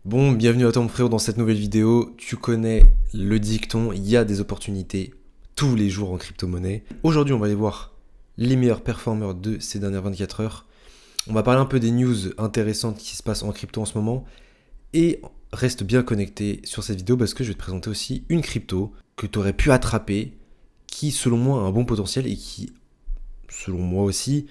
Bon, bienvenue à toi mon frérot dans cette nouvelle vidéo. Tu connais le dicton, il y a des opportunités tous les jours en crypto-monnaie. Aujourd'hui, on va aller voir les meilleurs performeurs de ces dernières 24 heures. On va parler un peu des news intéressantes qui se passent en crypto en ce moment. Et reste bien connecté sur cette vidéo parce que je vais te présenter aussi une crypto que tu aurais pu attraper, qui selon moi a un bon potentiel et qui, selon moi aussi,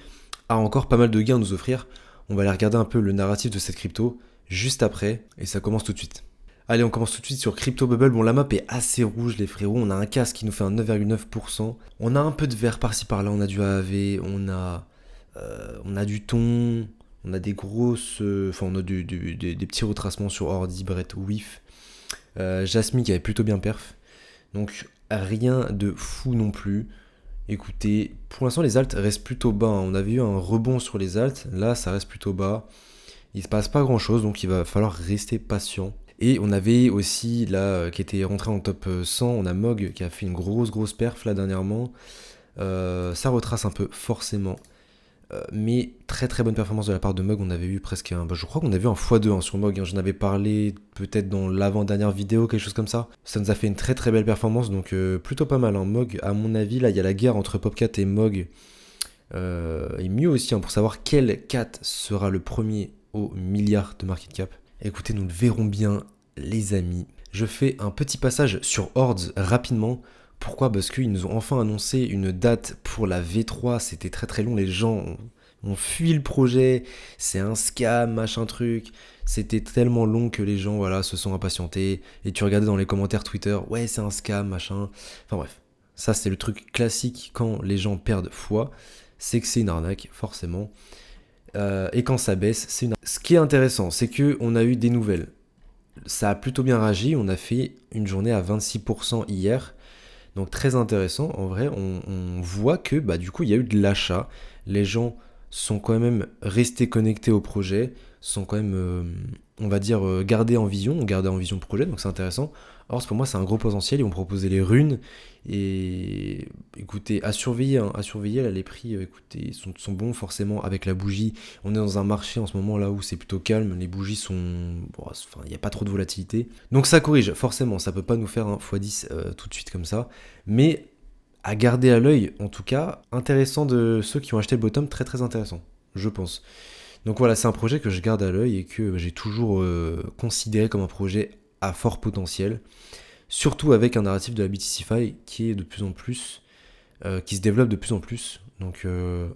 a encore pas mal de gains à nous offrir. On va aller regarder un peu le narratif de cette crypto juste après et ça commence tout de suite. Allez, on commence tout de suite sur Crypto Bubble. Bon, la map est assez rouge, les frérots. On a un casque qui nous fait un 9,9%. On a un peu de vert par-ci par-là. On a du AAV, on a du thon, on a des grosses. Enfin, on a des petits retracements sur Ordi, Brett, WIF. Jasmine qui avait plutôt bien perf. Donc, rien de fou non plus. Écoutez, pour l'instant, les alts restent plutôt bas, hein. On avait eu un rebond sur les alts. Là, ça reste plutôt bas. Il se passe pas grand chose, donc il va falloir rester patient. Et on avait aussi là qui était rentré en top 100, on a Mog qui a fait une grosse perf là dernièrement. Ça retrace un peu forcément. Mais très bonne performance de la part de Mog. On avait eu presque un. Je crois qu'on a vu un x2 sur Mog, hein. J'en avais parlé peut-être dans l'avant-dernière vidéo, quelque chose comme ça. Ça nous a fait une très belle performance, donc plutôt pas mal, hein. Mog, à mon avis, là il y a la guerre entre Popcat et Mog. Et mieux aussi, hein, pour savoir quel cat sera le premier au milliard de market cap. Écoutez, nous le verrons bien, les amis. Je fais un petit passage sur Hordes rapidement. Pourquoi? Parce qu'ils nous ont enfin annoncé une date pour la V3. C'était très long. Les gens ont fui le projet. C'est un scam, machin truc. C'était tellement long que les gens voilà, se sont impatientés. Et tu regardais dans les commentaires Twitter, ouais, c'est un scam, machin. Enfin bref. Ça, c'est le truc classique quand les gens perdent foi. C'est que c'est une arnaque, forcément. Et quand ça baisse, c'est une arnaque. Ce qui est intéressant, c'est qu'on a eu des nouvelles. Ça a plutôt bien réagi. On a fait une journée à 26% hier. Donc très intéressant. En vrai, on voit que bah, du coup, il y a eu de l'achat. Les gens sont quand même restés connectés au projet, sont quand même, on va dire, gardés en vision, le projet, donc c'est intéressant. Or, pour moi, c'est un gros potentiel. Ils ont proposé les runes. Et écoutez, à surveiller, hein, à surveiller. Là, les prix, écoutez, sont bons forcément avec la bougie. On est dans un marché en ce moment là où c'est plutôt calme. Les bougies sont. Bon, enfin, il n'y a pas trop de volatilité. Donc ça corrige, forcément. Ça peut pas nous faire un x10 tout de suite comme ça. Mais à garder à l'œil, en tout cas, intéressant de ceux qui ont acheté le bottom, très intéressant, je pense. Donc voilà, c'est un projet que je garde à l'œil et que j'ai toujours considéré comme un projet à fort potentiel, surtout avec un narratif de la BTCFi qui est de plus en plus, qui se développe de plus en plus, donc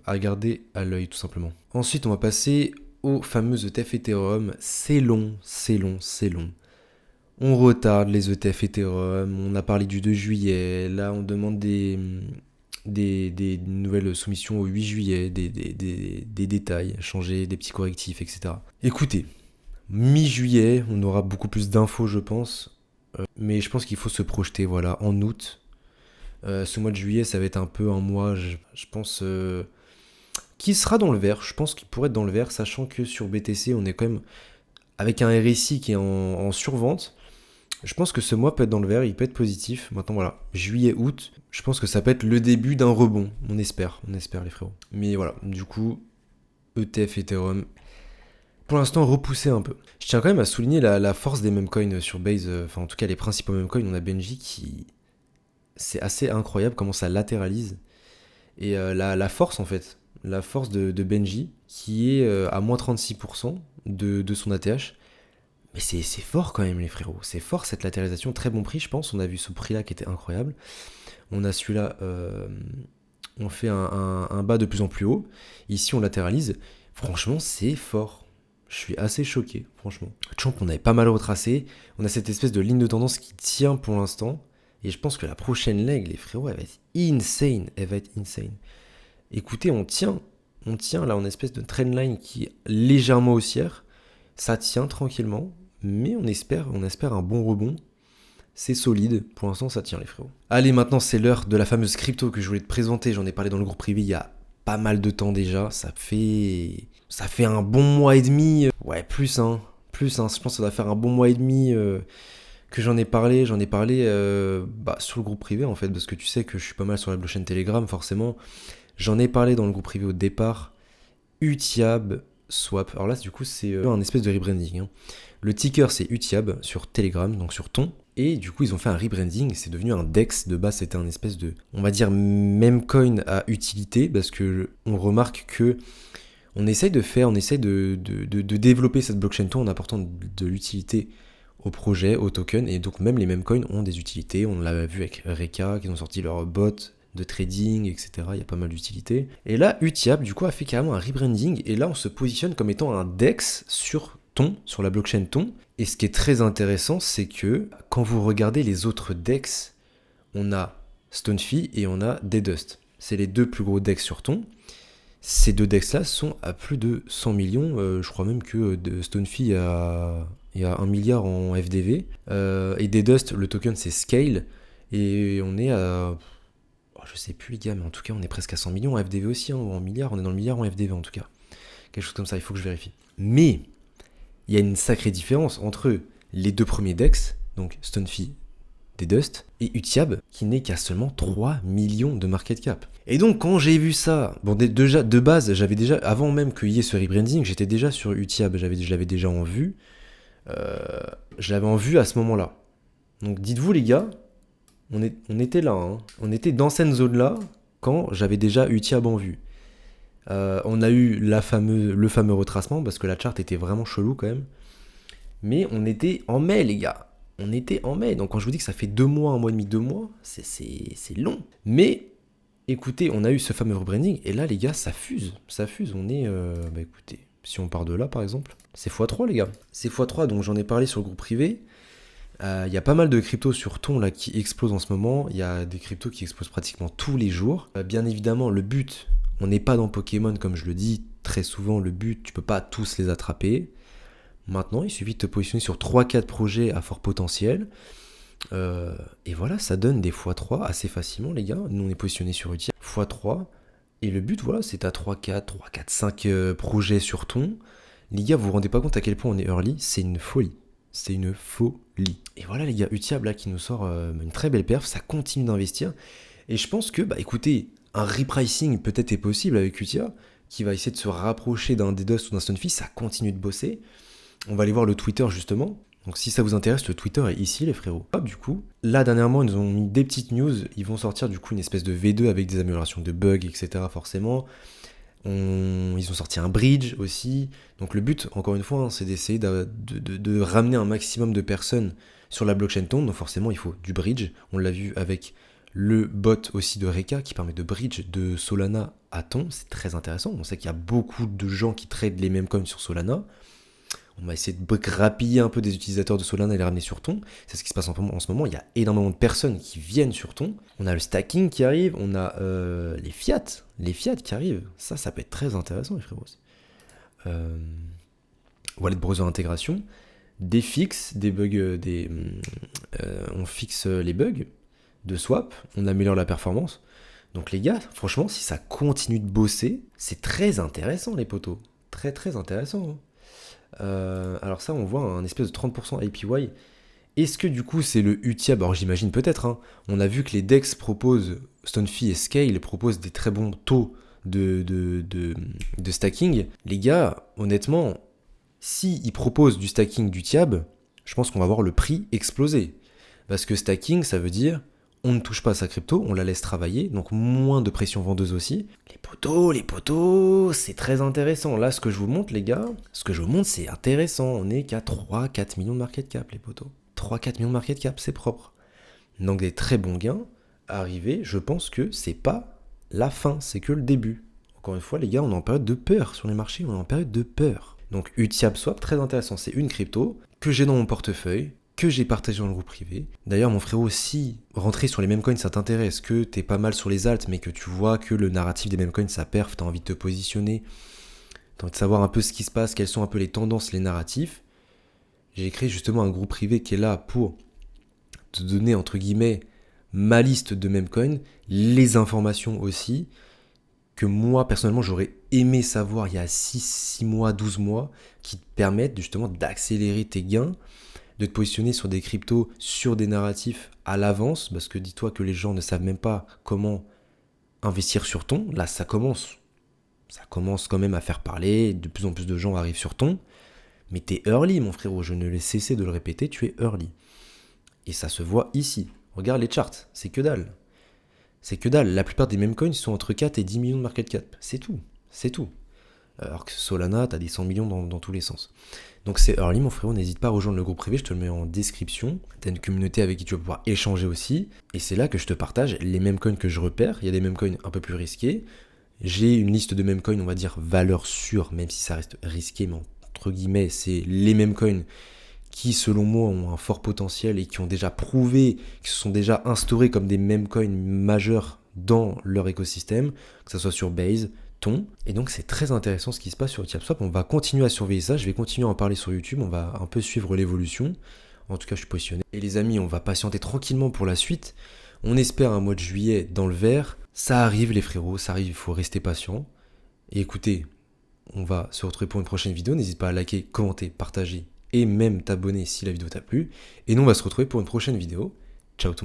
à garder à l'œil tout simplement. Ensuite, on va passer aux fameux ETF Ethereum. C'est long. On retarde les ETF Ethereum, on a parlé du 2 juillet, là on demande des nouvelles soumissions au 8 juillet, des détails, changer des petits correctifs, etc. Écoutez, mi-juillet, on aura beaucoup plus d'infos je pense, mais je pense qu'il faut se projeter voilà, en août. Ce mois de juillet, ça va être un peu un mois, je pense, qui sera dans le vert, je pense qu'il pourrait être dans le vert, sachant que sur BTC, on est quand même avec un RSI qui est en survente. Je pense que ce mois peut être dans le vert, il peut être positif. Maintenant, voilà, juillet, août, je pense que ça peut être le début d'un rebond. On espère les frérots. Mais voilà, du coup, ETF, Ethereum, pour l'instant, repoussé un peu. Je tiens quand même à souligner la force des memecoins sur Base. Enfin, en tout cas, les principaux memecoins. On a Benji qui. C'est assez incroyable comment ça latéralise. Et la force, en fait. La force de Benji, qui est à moins 36% de son ATH. Mais c'est fort quand même les frérots, c'est fort cette latéralisation, très bon prix je pense, on a vu ce prix là qui était incroyable, on a celui-là, on fait un bas de plus en plus haut, ici on latéralise, franchement c'est fort, je suis assez choqué franchement. Champ on avait pas mal retracé, on a cette espèce de ligne de tendance qui tient pour l'instant, et je pense que la prochaine leg les frérots elle va être insane, Écoutez on tient là en espèce de trendline qui est légèrement haussière, ça tient tranquillement, mais on espère un bon rebond. C'est solide, pour l'instant ça tient les frérots. Allez, maintenant c'est l'heure de la fameuse crypto que je voulais te présenter, j'en ai parlé dans le groupe privé il y a pas mal de temps déjà, ça fait un bon mois et demi, ouais plus, je pense que ça doit faire un bon mois et demi que j'en ai parlé sur le groupe privé en fait, parce que tu sais que je suis pas mal sur la blockchain Telegram forcément, j'en ai parlé dans le groupe privé au départ, Utiab, Swap. Alors là, du coup, c'est un espèce de rebranding. Hein. Le ticker, c'est UTIAB sur Telegram, donc sur Ton. Et du coup, ils ont fait un rebranding. C'est devenu un DEX. De base, c'était un espèce de, on va dire, même coin à utilité, parce que on remarque que on essaye de développer cette blockchain Ton en apportant de l'utilité au projet, au token. Et donc, même les mêmes coins ont des utilités. On l'a vu avec Reka, qui ont sorti leur bot de trading, etc. Il y a pas mal d'utilités. Et là, UTIAB, du coup, a fait carrément un rebranding. Et là, on se positionne comme étant un DEX sur Ton, sur la blockchain Ton. Et ce qui est très intéressant, c'est que quand vous regardez les autres DEX, on a Stonefy et on a Daydust. C'est les deux plus gros DEX sur Ton. Ces deux DEX-là sont à plus de 100 millions. Je crois même que Stonefy il y a 1 milliard en FDV. Et Daydust, le token, c'est Scale. Et on est à... je sais plus les gars, mais en tout cas on est presque à 100 millions en FDV aussi, hein, ou en milliards, on est dans le milliard en FDV en tout cas. Quelque chose comme ça, il faut que je vérifie. Mais il y a une sacrée différence entre les deux premiers DEX, donc Stonefy, Daydust, et UTIAB, qui n'est qu'à seulement 3 millions de market cap. Et donc quand j'ai vu ça, bon déjà de base, j'avais déjà, avant même qu'il y ait ce rebranding, j'étais déjà sur UTIAB, je l'avais déjà en vue. Je l'avais en vue à ce moment-là. Donc dites-vous les gars, on était là, hein. On était dans cette zone-là quand j'avais déjà UTIAB en vue. On a eu le fameux retracement parce que la charte était vraiment chelou quand même. Mais on était en mai, les gars. On était en mai. Donc quand je vous dis que ça fait 2 mois, 1 mois et demi, 2 mois, c'est long. Mais écoutez, on a eu ce fameux rebranding et là, les gars, ça fuse. Ça fuse. On est. Écoutez, si on part de là par exemple, c'est x3, les gars. C'est x3, donc j'en ai parlé sur le groupe privé. Il y a pas mal de cryptos sur Ton là qui explosent en ce moment. Il y a des cryptos qui explosent pratiquement tous les jours. Bien évidemment, le but, on n'est pas dans Pokémon comme je le dis très souvent. Le but, tu peux pas tous les attraper. Maintenant, il suffit de te positionner sur 3-4 projets à fort potentiel. Et voilà, ça donne des x3 assez facilement, les gars. Nous, on est positionné sur UTIA x3. Et le but, voilà, c'est à 5 projets sur Ton. Les gars, vous vous rendez pas compte à quel point on est early. C'est une folie. C'est une folie. Et voilà les gars, UTIAB là qui nous sort une très belle perf, ça continue d'investir. Et je pense que, écoutez, un repricing peut-être est possible avec UTIAB, qui va essayer de se rapprocher d'un Daydust ou d'un Stonefy, ça continue de bosser. On va aller voir le Twitter justement. Donc si ça vous intéresse, le Twitter est ici les frérots. Hop, du coup, là dernièrement ils nous ont mis des petites news, ils vont sortir du coup une espèce de V2 avec des améliorations de bugs, etc. forcément. Ils ont sorti un bridge aussi. Donc le but, encore une fois, hein, c'est d'essayer de ramener un maximum de personnes sur la blockchain Ton. Donc forcément, il faut du bridge. On l'a vu avec le bot aussi de Reka qui permet de bridge de Solana à Ton. C'est très intéressant. On sait qu'il y a beaucoup de gens qui tradent les mêmes coins sur Solana. On va essayer de grappiller un peu des utilisateurs de Solana et les ramener sur Ton. C'est ce qui se passe en ce moment. Il y a énormément de personnes qui viennent sur Ton. On a le stacking qui arrive. On a les fiat qui arrivent. Ça peut être très intéressant, les frérots. Wallet browser intégration. Des fixes, des bugs. On fixe les bugs de swap. On améliore la performance. Donc les gars, franchement, si ça continue de bosser, c'est très intéressant, les potos. Très très intéressant. Hein. Alors ça, on voit un espèce de 30% APY. Est-ce que du coup c'est le UTIAB? Alors j'imagine peut-être. Hein. On a vu que les DEX proposent, Stonefy et Scale proposent des très bons taux de stacking. Les gars, honnêtement, s'ils proposent du stacking d'UTIAB, je pense qu'on va voir le prix exploser. Parce que stacking, ça veut dire on ne touche pas à sa crypto, on la laisse travailler, donc moins de pression vendeuse aussi. Les potos, c'est très intéressant. Là, ce que je vous montre, les gars, c'est intéressant. On est qu'à 3-4 millions de market cap, les potos. 3-4 millions de market cap, c'est propre. Donc des très bons gains arrivés, je pense que c'est pas la fin, c'est que le début. Encore une fois, les gars, on est en période de peur sur les marchés, on est en période de peur. Donc UTIAB Swap, très intéressant, c'est une crypto que j'ai dans mon portefeuille, que j'ai partagé dans le groupe privé. D'ailleurs, mon frérot, si rentrer sur les mêmes coins ça t'intéresse, que t'es pas mal sur les alts, mais que tu vois que le narratif des mêmes coins ça perf, t'as envie de te positionner, t'as envie de savoir un peu ce qui se passe, quelles sont un peu les tendances, les narratifs, j'ai créé justement un groupe privé qui est là pour te donner, entre guillemets, ma liste de mêmes coins, les informations aussi, que moi, personnellement, j'aurais aimé savoir il y a 6 mois, 12 mois, qui te permettent justement d'accélérer tes gains, de te positionner sur des cryptos, sur des narratifs à l'avance, parce que dis-toi que les gens ne savent même pas comment investir sur Ton. Là, ça commence. ça commence quand même à faire parler, de plus en plus de gens arrivent sur ton, mais t'es early mon frérot, je ne l'ai cessé de le répéter, tu es early. Et ça se voit ici. Regarde les charts, c'est que dalle. C'est que dalle. La plupart des meme coins sont entre 4 et 10 millions de market cap. C'est tout. C'est tout. Alors que Solana, t'as des 100 millions dans tous les sens. Donc c'est early, mon frérot. N'hésite pas à rejoindre le groupe privé. Je te le mets en description. T'as une communauté avec qui tu vas pouvoir échanger aussi. Et c'est là que je te partage les meme coins que je repère. Il y a des meme coins un peu plus risqués. J'ai une liste de meme coins, on va dire, valeur sûre, même si ça reste risqué, mais entre guillemets, c'est les meme coins qui, selon moi, ont un fort potentiel et qui ont déjà prouvé, qui se sont déjà instaurés comme des meme coins majeurs dans leur écosystème, que ce soit sur Base, Ton. Et donc, c'est très intéressant ce qui se passe sur Uniswap. On va continuer à surveiller ça. Je vais continuer à en parler sur YouTube. On va un peu suivre l'évolution. En tout cas, je suis positionné. Et les amis, on va patienter tranquillement pour la suite. On espère un mois de juillet dans le vert. Ça arrive, les frérots, ça arrive. Il faut rester patient. Et écoutez, on va se retrouver pour une prochaine vidéo. N'hésite pas à liker, commenter, partager et même t'abonner si la vidéo t'a plu. Et nous, on va se retrouver pour une prochaine vidéo. Ciao tout le monde.